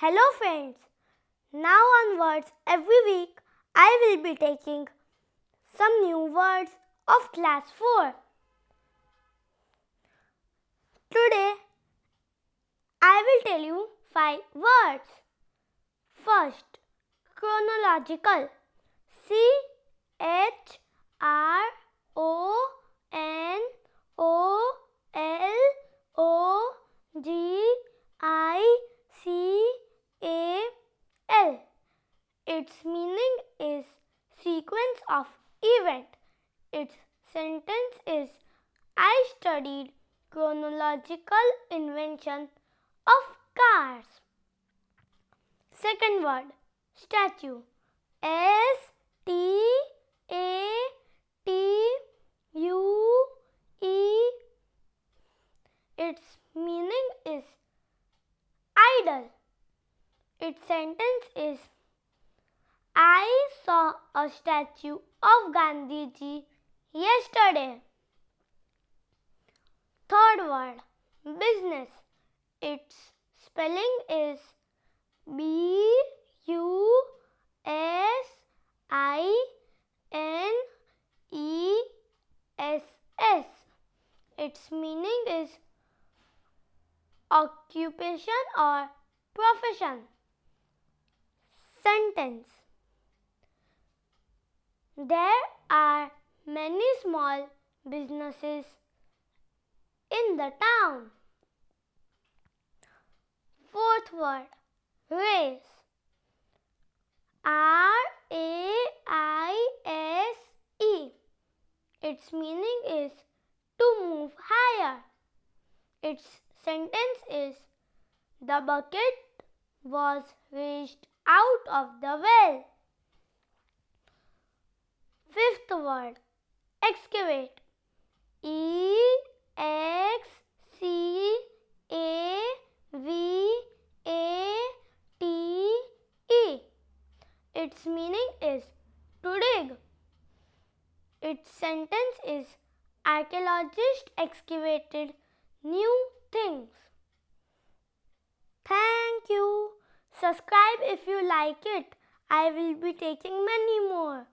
Hello friends, now onwards every week I will be taking some new words of class 4. Today I will tell you 5 words. First, chronological. CHRONOLOGICAL. Its meaning is sequence of event. Its sentence is I studied chronological invention of cars. Second word, statue. STATUE. Its meaning is idol. Its sentence is I saw a statue of Gandhiji yesterday. Third word, business. Its spelling is BUSINESS. Its meaning is occupation or profession. Sentence. There are many small businesses in the town. Fourth word, race. RAISE. Its meaning is to move higher. Its sentence is the bucket was raised out of the well. Fifth word, excavate. EXCAVATE. Its meaning is to dig. Its sentence is archaeologists excavated new things. Thank you. Subscribe if you like it. I will be taking many more.